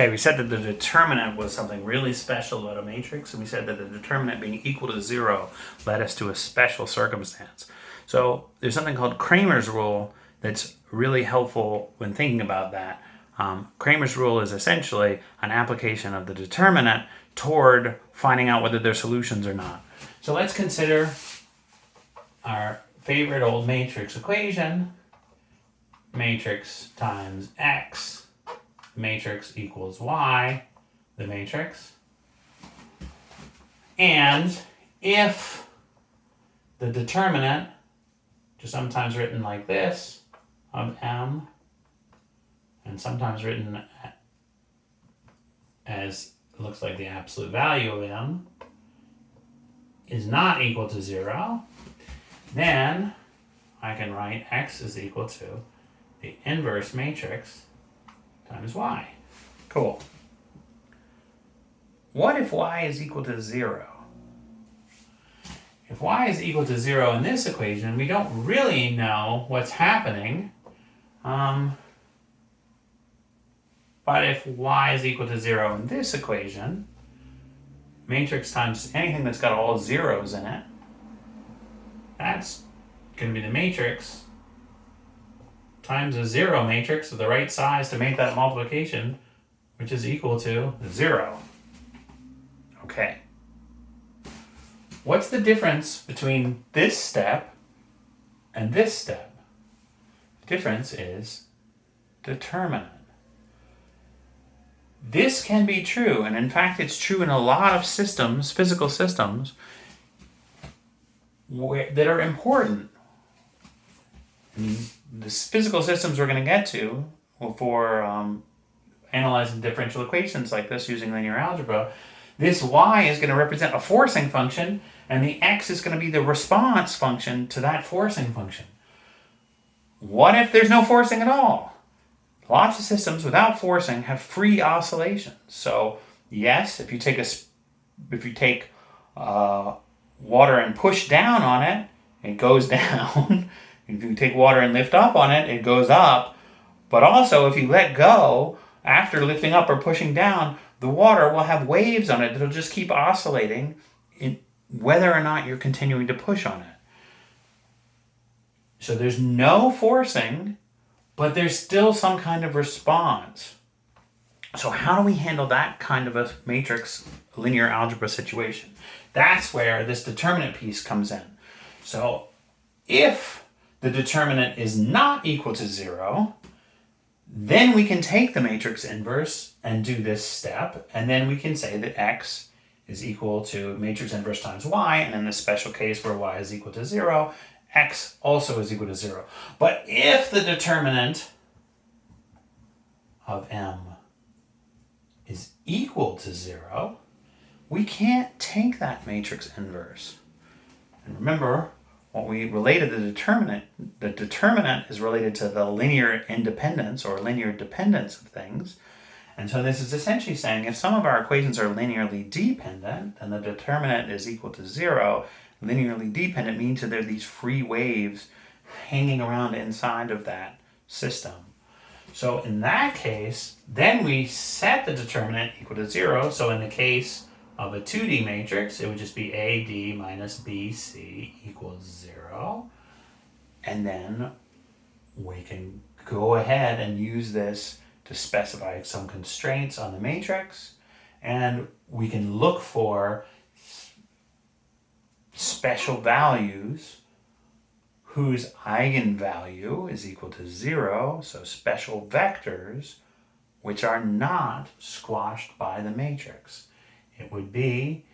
Okay, we said that the determinant was something really special about a matrix, and we said that the determinant being equal to 0 led us to a special circumstance. So there's something called Cramer's rule that's really helpful when thinking about that. Cramer's rule is essentially an application of the determinant toward finding out whether they're solutions or not. So let's consider our favorite old matrix equation, matrix times x, matrix equals y, the matrix. And if the determinant, which is sometimes written like this, of m, and sometimes written as it looks like the absolute value of m, is not equal to 0, then I can write x is equal to the inverse matrix times y. Cool. What if y is equal to 0? If y is equal to 0 in this equation, we don't really know what's happening. But if y is equal to 0 in this equation, matrix times anything that's got all zeros in it, that's going to be the matrix times a 0 matrix of the right size to make that multiplication, which is equal to 0. Okay. What's the difference between this step and this step? The difference is determinant. This can be true, and in fact it's true in a lot of systems, physical systems, that are important. The physical systems we're going to get to for analyzing differential equations like this using linear algebra, this y is going to represent a forcing function, and the x is going to be the response function to that forcing function. What if there's no forcing at all? Lots of systems without forcing have free oscillations. So yes, if you take water and push down on it, it goes down. If you take water and lift up on it, it goes up. But also, if you let go after lifting up or pushing down, the water will have waves on it that'll just keep oscillating whether or not you're continuing to push on it. So there's no forcing, but there's still some kind of response. So how do we handle that kind of a matrix linear algebra situation? That's where this determinant piece comes in. So if the determinant is not equal to 0, then we can take the matrix inverse and do this step, and then we can say that x is equal to matrix inverse times y, and in this special case where y is equal to 0, x also is equal to 0. But if the determinant of m is equal to 0, we can't take that matrix inverse. And remember, what we related the determinant is related to the linear independence or linear dependence of things. And so this is essentially saying if some of our equations are linearly dependent, then the determinant is equal to 0. Linearly dependent means that there are these free waves hanging around inside of that system. So in that case, then we set the determinant equal to 0. So in the case of a 2D matrix, it would just be AD minus BC equals 0. And then we can go ahead and use this to specify some constraints on the matrix. And we can look for special values whose eigenvalue is equal to 0. So special vectors which are not squashed by the matrix. It would be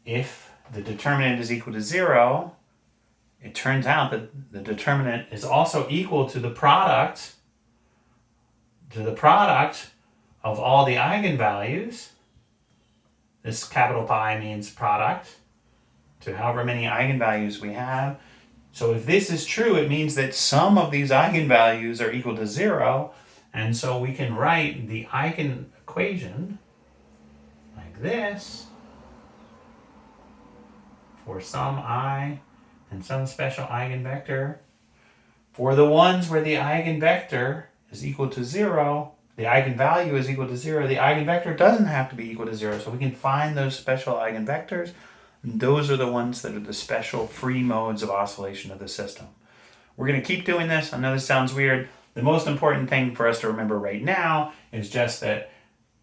if the determinant is equal to 0, it turns out that the determinant is also equal to the product of all the eigenvalues. This capital Pi means product to however many eigenvalues we have. So if this is true, it means that some of these eigenvalues are equal to 0, and so we can write the eigenequation like this for some I and some special eigenvector. For the ones where the eigenvector is equal to 0, the eigenvalue is equal to 0, the eigenvector doesn't have to be equal to 0. So we can find those special eigenvectors. And those are the ones that are the special free modes of oscillation of the system. We're going to keep doing this. I know this sounds weird. The most important thing for us to remember right now is just that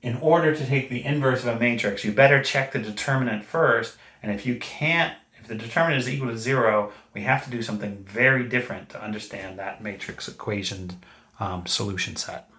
in order to take the inverse of a matrix, you better check the determinant first. And if the determinant is equal to 0, we have to do something very different to understand that matrix equation solution set.